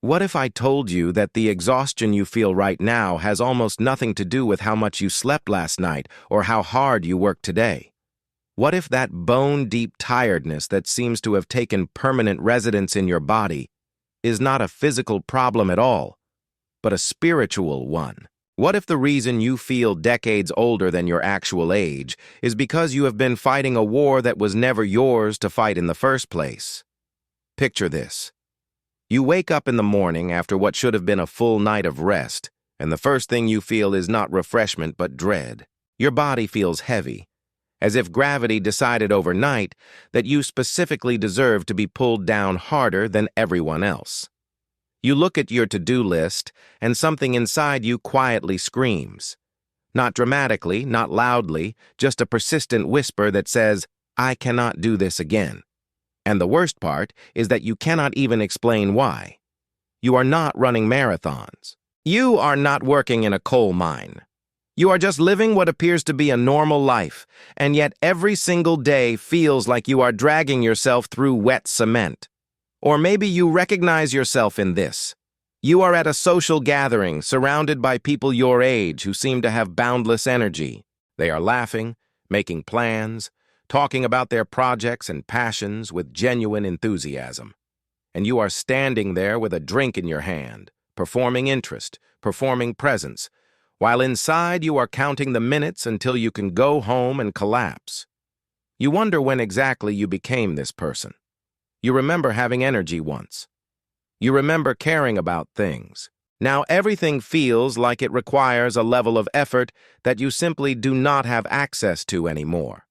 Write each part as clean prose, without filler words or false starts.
What if I told you that the exhaustion you feel right now has almost nothing to do with how much you slept last night or how hard you worked today? What if that bone-deep tiredness that seems to have taken permanent residence in your body is not a physical problem at all, but a spiritual one? What if the reason you feel decades older than your actual age is because you have been fighting a war that was never yours to fight in the first place? Picture this. You wake up in the morning after what should have been a full night of rest, and the first thing you feel is not refreshment but dread. Your body feels heavy, as if gravity decided overnight that you specifically deserve to be pulled down harder than everyone else. You look at your to-do list, and something inside you quietly screams. Not dramatically, not loudly, just a persistent whisper that says, "I cannot do this again." And the worst part is that you cannot even explain why. You are not running marathons. You are not working in a coal mine. You are just living what appears to be a normal life, and yet every single day feels like you are dragging yourself through wet cement. Or maybe you recognize yourself in this. You are at a social gathering surrounded by people your age who seem to have boundless energy. They are laughing, making plans, talking about their projects and passions with genuine enthusiasm. And you are standing there with a drink in your hand, performing interest, performing presence, while inside you are counting the minutes until you can go home and collapse. You wonder when exactly you became this person. You remember having energy once. You remember caring about things. Now everything feels like it requires a level of effort that you simply do not have access to anymore.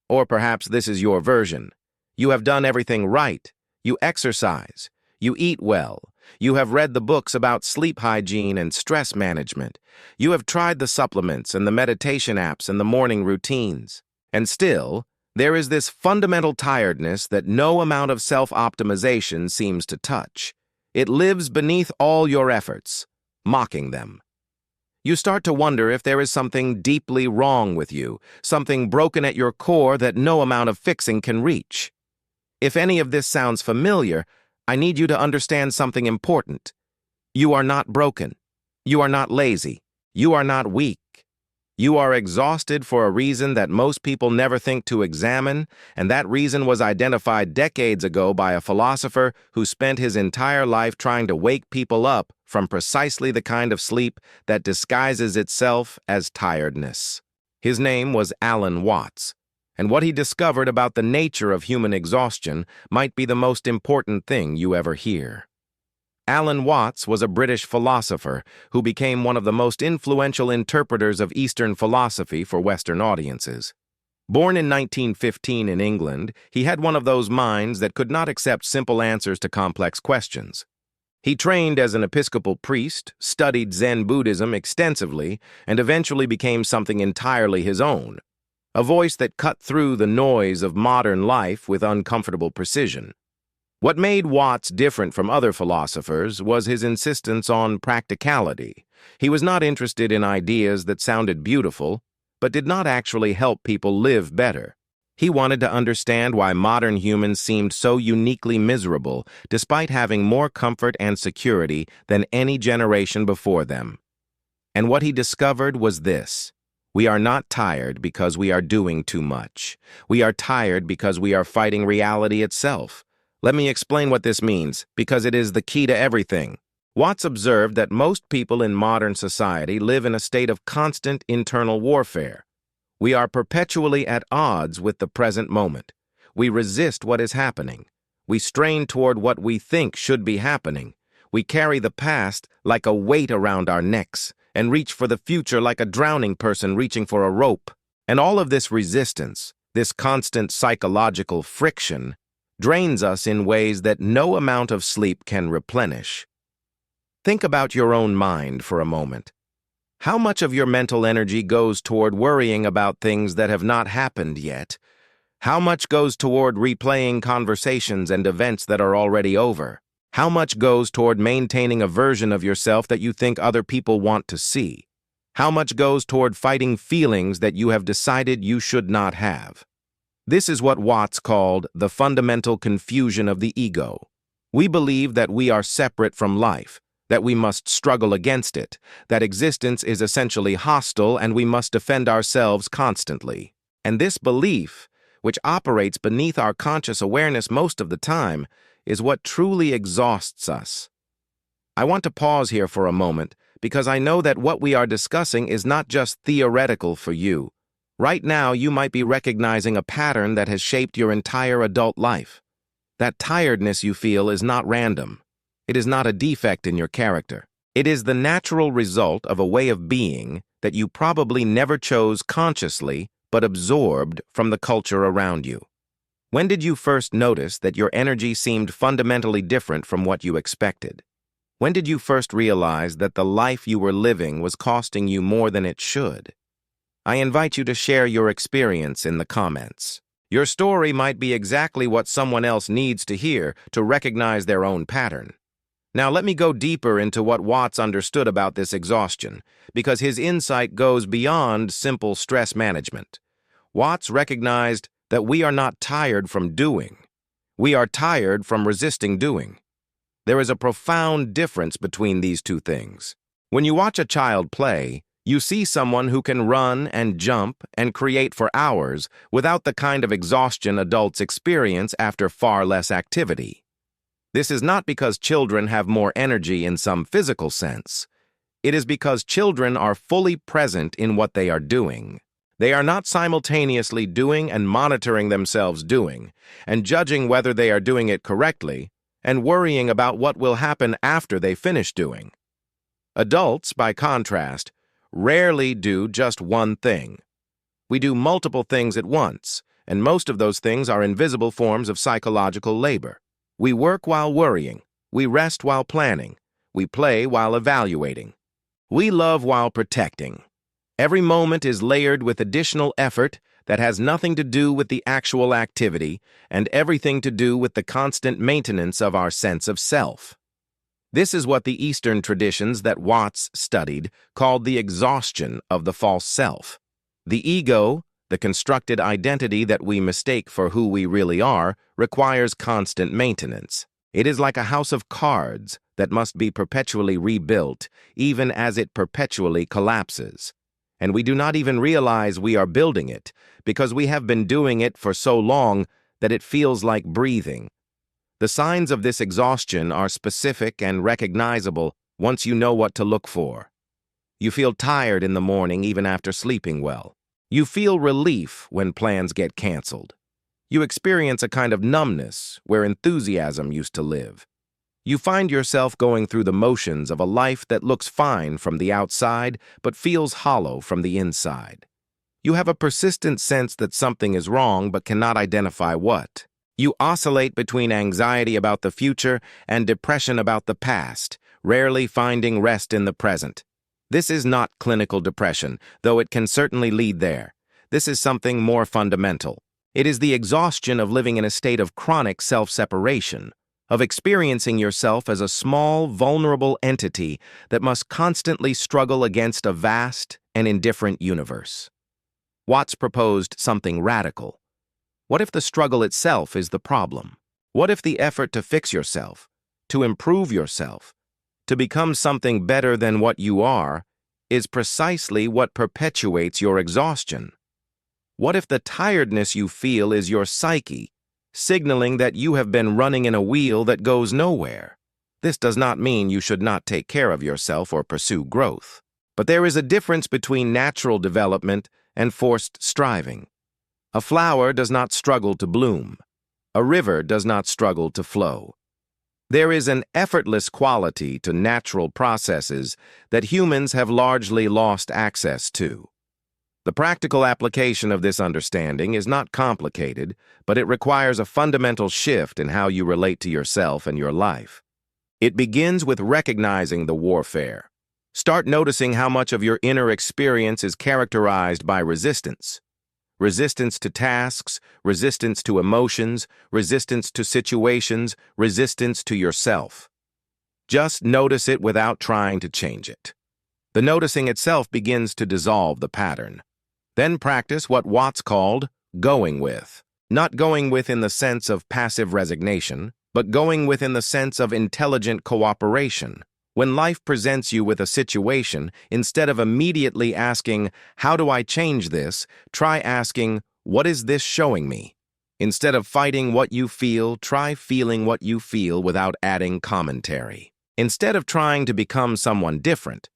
Or perhaps this is your version. You have done everything right. You exercise. You eat well. You have read the books about sleep hygiene and stress management. You have tried the supplements and the meditation apps and the morning routines. And still, there is this fundamental tiredness that no amount of self-optimization seems to touch. It lives beneath all your efforts, mocking them. You start to wonder if there is something deeply wrong with you, something broken at your core that no amount of fixing can reach. If any of this sounds familiar, I need you to understand something important. You are not broken. You are not lazy. You are not weak. You are exhausted for a reason that most people never think to examine, and that reason was identified decades ago by a philosopher who spent his entire life trying to wake people up from precisely the kind of sleep that disguises itself as tiredness. His name was Alan Watts, and what he discovered about the nature of human exhaustion might be the most important thing you ever hear. Alan Watts was a British philosopher who became one of the most influential interpreters of Eastern philosophy for Western audiences. Born in 1915 in England, he had one of those minds that could not accept simple answers to complex questions. He trained as an Episcopal priest, studied Zen Buddhism extensively, and eventually became something entirely his own, a voice that cut through the noise of modern life with uncomfortable precision. What made Watts different from other philosophers was his insistence on practicality. He was not interested in ideas that sounded beautiful, but did not actually help people live better. He wanted to understand why modern humans seemed so uniquely miserable, despite having more comfort and security than any generation before them. And what he discovered was this: we are not tired because we are doing too much. We are tired because we are fighting reality itself. Let me explain what this means, because it is the key to everything. Watts observed that most people in modern society live in a state of constant internal warfare. We are perpetually at odds with the present moment. We resist what is happening. We strain toward what we think should be happening. We carry the past like a weight around our necks and reach for the future like a drowning person reaching for a rope. And all of this resistance, this constant psychological friction, drains us in ways that no amount of sleep can replenish. Think about your own mind for a moment. How much of your mental energy goes toward worrying about things that have not happened yet? How much goes toward replaying conversations and events that are already over? How much goes toward maintaining a version of yourself that you think other people want to see? How much goes toward fighting feelings that you have decided you should not have? This is what Watts called the fundamental confusion of the ego. We believe that we are separate from life, that we must struggle against it, that existence is essentially hostile and we must defend ourselves constantly. And this belief, which operates beneath our conscious awareness most of the time, is what truly exhausts us. I want to pause here for a moment because I know that what we are discussing is not just theoretical for you. Right now, you might be recognizing a pattern that has shaped your entire adult life. That tiredness you feel is not random. It is not a defect in your character. It is the natural result of a way of being that you probably never chose consciously but absorbed from the culture around you. When did you first notice that your energy seemed fundamentally different from what you expected? When did you first realize that the life you were living was costing you more than it should? I invite you to share your experience in the comments. Your story might be exactly what someone else needs to hear to recognize their own pattern. Now let me go deeper into what Watts understood about this exhaustion, because his insight goes beyond simple stress management. Watts recognized that we are not tired from doing. We are tired from resisting doing. There is a profound difference between these two things. When you watch a child play, you see someone who can run and jump and create for hours without the kind of exhaustion adults experience after far less activity. This is not because children have more energy in some physical sense. It is because children are fully present in what they are doing. They are not simultaneously doing and monitoring themselves doing, and judging whether they are doing it correctly, and worrying about what will happen after they finish doing. Adults, by contrast, rarely do just one thing. We do multiple things at once, and most of those things are invisible forms of psychological labor. We work while worrying. We rest while planning. We play while evaluating. We love while protecting. Every moment is layered with additional effort that has nothing to do with the actual activity and everything to do with the constant maintenance of our sense of self. This is what the Eastern traditions that Watts studied called the exhaustion of the false self. The ego, the constructed identity that we mistake for who we really are, requires constant maintenance. It is like a house of cards that must be perpetually rebuilt, even as it perpetually collapses. And we do not even realize we are building it, because we have been doing it for so long that it feels like breathing. The signs of this exhaustion are specific and recognizable once you know what to look for. You feel tired in the morning even after sleeping well. You feel relief when plans get canceled. You experience a kind of numbness where enthusiasm used to live. You find yourself going through the motions of a life that looks fine from the outside but feels hollow from the inside. You have a persistent sense that something is wrong but cannot identify what. You oscillate between anxiety about the future and depression about the past, rarely finding rest in the present. This is not clinical depression, though it can certainly lead there. This is something more fundamental. It is the exhaustion of living in a state of chronic self-separation, of experiencing yourself as a small, vulnerable entity that must constantly struggle against a vast and indifferent universe. Watts proposed something radical. What if the struggle itself is the problem? What if the effort to fix yourself, to improve yourself, to become something better than what you are, is precisely what perpetuates your exhaustion? What if the tiredness you feel is your psyche, signaling that you have been running in a wheel that goes nowhere? This does not mean you should not take care of yourself or pursue growth. But there is a difference between natural development and forced striving. A flower does not struggle to bloom. A river does not struggle to flow. There is an effortless quality to natural processes that humans have largely lost access to. The practical application of this understanding is not complicated, but it requires a fundamental shift in how you relate to yourself and your life. It begins with recognizing the warfare. Start noticing how much of your inner experience is characterized by resistance. Resistance to tasks, resistance to emotions, resistance to situations, resistance to yourself. Just notice it without trying to change it. The noticing itself begins to dissolve the pattern. Then practice what Watts called going with. Not going with in the sense of passive resignation, but going within the sense of intelligent cooperation. When life presents you with a situation, instead of immediately asking, "How do I change this?" try asking, "What is this showing me?" Instead of fighting what you feel, try feeling what you feel without adding commentary. Instead of trying to become someone different,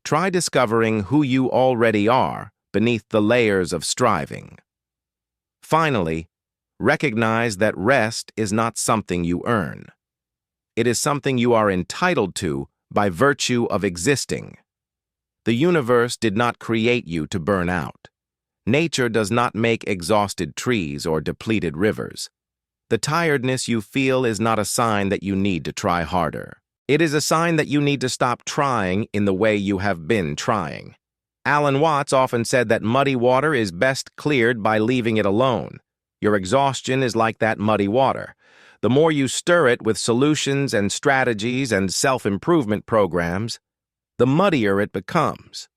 try discovering who you already are beneath the layers of striving. Finally, recognize that rest is not something you earn. It is something you are entitled to by virtue of existing. The universe did not create you to burn out. Nature does not make exhausted trees or depleted rivers. The tiredness you feel is not a sign that you need to try harder. It is a sign that you need to stop trying in the way you have been trying. Alan Watts often said that muddy water is best cleared by leaving it alone. Your exhaustion is like that muddy water. The more you stir it with solutions and strategies and self-improvement programs, the muddier it becomes.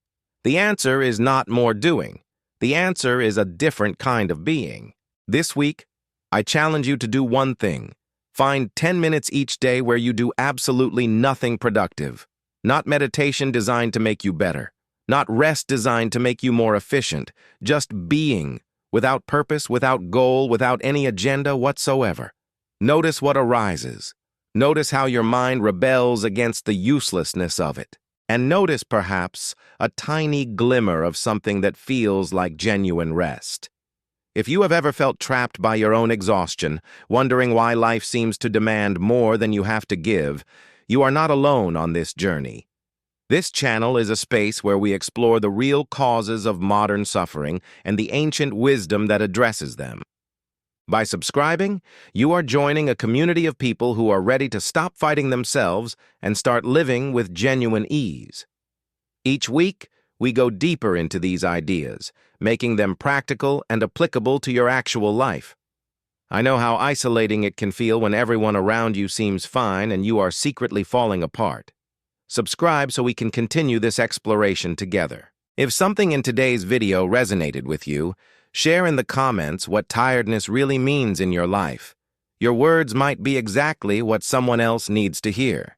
The answer is not more doing. The answer is a different kind of being. This week, I challenge you to do one thing. Find 10 minutes each day where you do absolutely nothing productive. Not meditation designed to make you better. Not rest designed to make you more efficient. Just being, without purpose, without goal, without any agenda whatsoever. Notice what arises. Notice how your mind rebels against the uselessness of it. And notice, perhaps, a tiny glimmer of something that feels like genuine rest. If you have ever felt trapped by your own exhaustion, wondering why life seems to demand more than you have to give, you are not alone on this journey. This channel is a space where we explore the real causes of modern suffering and the ancient wisdom that addresses them. By subscribing, you are joining a community of people who are ready to stop fighting themselves and start living with genuine ease. Each week, we go deeper into these ideas, making them practical and applicable to your actual life. I know how isolating it can feel when everyone around you seems fine and you are secretly falling apart. Subscribe so we can continue this exploration together. If something in today's video resonated with you, share in the comments what tiredness really means in your life. Your words might be exactly what someone else needs to hear.